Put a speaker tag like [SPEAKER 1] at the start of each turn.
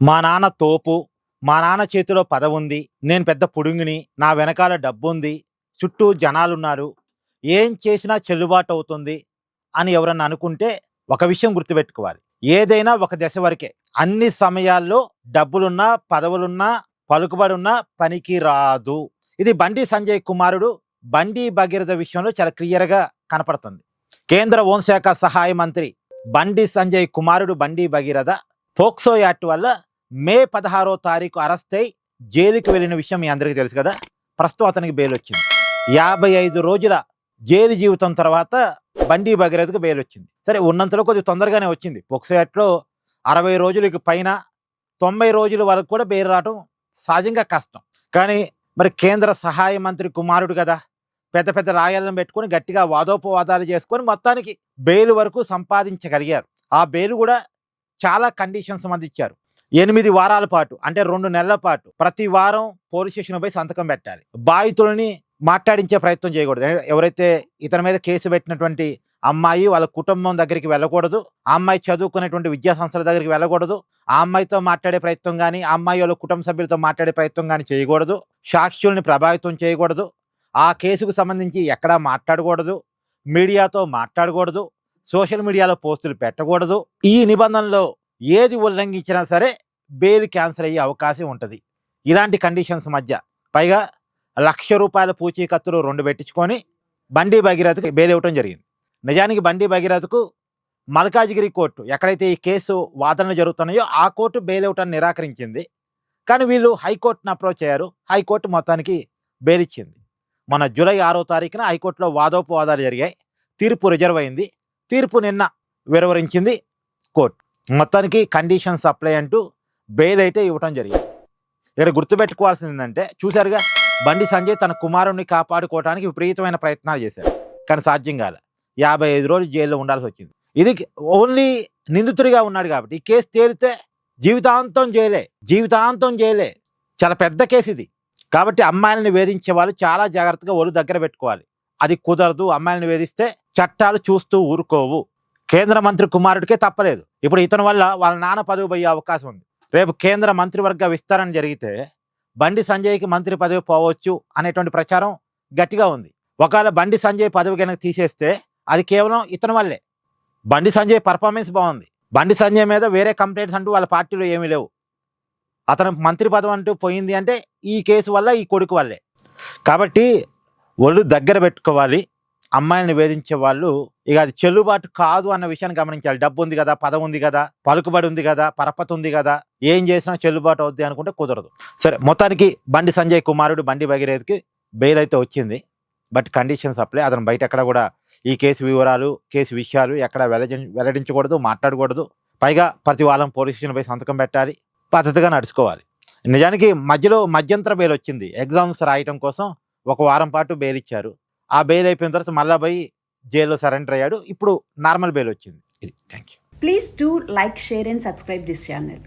[SPEAKER 1] మా నాన్న తోపు, మా నాన్న చేతిలో పదవుంది, నేను పెద్ద పుడుంగిని, నా వెనకాల డబ్బుంది, చుట్టూ జనాలున్నారు, ఏం చేసినా చెల్లుబాటవుతుంది అని ఎవరన్నా అనుకుంటే ఒక విషయం గుర్తుపెట్టుకోవాలి. ఏదైనా ఒక దశ వరకే. అన్ని సమయాల్లో డబ్బులున్నా, పదవులున్నా, పలుకుబడున్నా పనికి రాదు. ఇది బండి సంజయ్ కుమారుడు బండి భగీరథ విషయంలో చాలా క్లియర్‌గా కనపడుతుంది. కేంద్ర హోంశాఖ సహాయ మంత్రి బండి సంజయ్ కుమారుడు బండి భగీరథ పోక్సో యాక్ట్ వల్ల మే 16వ తారీఖు అరెస్ట్ అయి జైలుకి వెళ్ళిన విషయం మీ అందరికీ తెలుసు కదా. ప్రస్తుతం అతనికి బెయిల్ వచ్చింది. 55 రోజుల జైలు జీవితం తర్వాత బండి భగీరథకు బెయిల్ వచ్చింది. సరే, ఉన్నంతలో కొద్దిగా తొందరగానే వచ్చింది. పోక్సో యాక్ట్లో 60 రోజులకు పైన 90 రోజుల వరకు కూడా బెయిల్ రావడం సహజంగా కష్టం. కానీ మరి కేంద్ర సహాయ మంత్రి కుమారుడు కదా, పెద్ద పెద్ద రాయాలను పెట్టుకొని గట్టిగా వాదోపవాదాలు చేసుకొని మొత్తానికి బెయిల్ వరకు సంపాదించగలిగారు. ఆ బెయిల్ కూడా చాలా కండిషన్స్ మంది ఇచ్చారు. 8 వారాల పాటు, అంటే 2 నెలల పాటు ప్రతి వారం పోలీస్ స్టేషన్ పోయి సంతకం పెట్టాలి. బాధితులని మాట్లాడించే ప్రయత్నం చేయకూడదు. ఎవరైతే ఇతని మీద కేసు పెట్టినటువంటి అమ్మాయి వాళ్ళ కుటుంబం దగ్గరికి వెళ్ళకూడదు, ఆ అమ్మాయి చదువుకునేటువంటి విద్యా సంస్థల దగ్గరికి వెళ్ళకూడదు, ఆ అమ్మాయితో మాట్లాడే ప్రయత్నం కానీ, ఆ అమ్మాయి వాళ్ళ కుటుంబ సభ్యులతో మాట్లాడే ప్రయత్నం కానీ చేయకూడదు, సాక్షుల్ని ప్రభావితం చేయకూడదు, ఆ కేసుకు సంబంధించి ఎక్కడా మాట్లాడకూడదు, మీడియాతో మాట్లాడకూడదు, సోషల్ మీడియాలో పోస్టులు పెట్టకూడదు. ఈ నిబంధనలో ఏది ఉల్లంఘించినా సరే బెయిల్ క్యాన్సిల్ అయ్యే అవకాశం ఉంటుంది. ఇలాంటి కండిషన్స్ మధ్య పైగా ₹1,00,000 పూచీకత్తులు 2 పెట్టించుకొని బండి భగీరథకు బెయిల్ ఇవ్వడం జరిగింది. నిజానికి బండి భగీరథకు మల్కాజిగిరి కోర్టు, ఎక్కడైతే ఈ కేసు వాదనలు జరుగుతున్నాయో ఆ కోర్టు బెయిల్ ఇవ్వటాన్ని నిరాకరించింది. కానీ వీళ్ళు హైకోర్టును అప్రోచ్ అయ్యారు. హైకోర్టు మొత్తానికి బెయిల్ ఇచ్చింది. మన జూలై 6వ తారీఖున హైకోర్టులో వాదోపవాదాలు జరిగాయి. తీర్పు రిజర్వ్ అయింది. తీర్పు నిన్న వెలువరించింది కోర్టు. మొత్తానికి కండిషన్స్ అప్లై అంటూ బెయిల్ అయితే ఇవ్వటం జరిగింది. ఇక్కడ గుర్తుపెట్టుకోవాల్సింది ఏంటంటే, చూశారుగా, బండి సంజయ్ తన కుమారుణ్ణి కాపాడుకోవడానికి విపరీతమైన ప్రయత్నాలు చేశాడు. కానీ సాధ్యం కాలే. 55 రోజులు జైల్లో ఉండాల్సి వచ్చింది. ఇది ఓన్లీ నిందితుడిగా ఉన్నాడు కాబట్టి. ఈ కేసు తేలితే జీవితాంతం జైలే. చాలా పెద్ద కేసు ఇది. కాబట్టి అమ్మాయిలను వేధించే వాళ్ళు చాలా జాగ్రత్తగా ఒళ్ళు దగ్గర పెట్టుకోవాలి. అది కుదరదు. అమ్మాయిలను వేధిస్తే చట్టాలు చూస్తూ ఊరుకోవు. కేంద్ర మంత్రి కుమారుడికే తప్పలేదు. ఇప్పుడు ఇతని వల్ల వాళ్ళ నాన్న పదవి పోయే అవకాశం ఉంది. రేపు కేంద్ర మంత్రివర్గ విస్తరణ జరిగితే బండి సంజయ్కి మంత్రి పదవి పోవచ్చు అనేటువంటి ప్రచారం గట్టిగా ఉంది. ఒకవేళ బండి సంజయ్ పదవి కనుక తీసేస్తే అది కేవలం ఇతని వల్లే. బండి సంజయ్ పర్ఫార్మెన్స్ బాగుంది. బండి సంజయ్ మీద వేరే కంప్లైంట్స్ అంటూ వాళ్ళ పార్టీలో ఏమీ లేవు. అతను మంత్రి పదవి అంటూ పోయింది అంటే ఈ కేసు వల్ల, ఈ కొడుకు వల్లే. కాబట్టి ఒళ్ళు దగ్గర పెట్టుకోవాలి. అమ్మాయిని వేధించే వాళ్ళు ఇక అది చెల్లుబాటు కాదు అన్న విషయాన్ని గమనించాలి. డబ్బు ఉంది కదా, పదం ఉంది కదా, పలుకుబడి ఉంది కదా, పరపతి ఉంది కదా, ఏం చేసినా చెల్లుబాటు అవుద్ది అనుకుంటే కుదరదు. సరే, మొత్తానికి బండి సంజయ్ కుమారుడు బండి భగీరథకి బెయిల్ అయితే వచ్చింది. But conditions apply. అతను బయట ఎక్కడ కూడా ఈ కేసు వివరాలు, కేసు విషయాలు ఎక్కడ వెల్లడించకూడదు, మాట్లాడకూడదు. పైగా ప్రతి వారం పోలీస్ స్టేషన్ పై సంతకం పెట్టాలి. పద్ధతిగా నడుచుకోవాలి. నిజానికి మధ్యలో మధ్యంతర బెయిల్ వచ్చింది. ఎగ్జామ్స్ రాయటం కోసం 1 వారం పాటు బెయిల్ ఇచ్చారు. ఆ బెయిల్ అయిపోయిన తర్వాత మళ్ళా పోయి జైల్లో సరెండర్ అయ్యాడు. ఇప్పుడు నార్మల్ బెయిల్ వచ్చింది. ఇది. Thank you.
[SPEAKER 2] Please do like, share and subscribe this channel.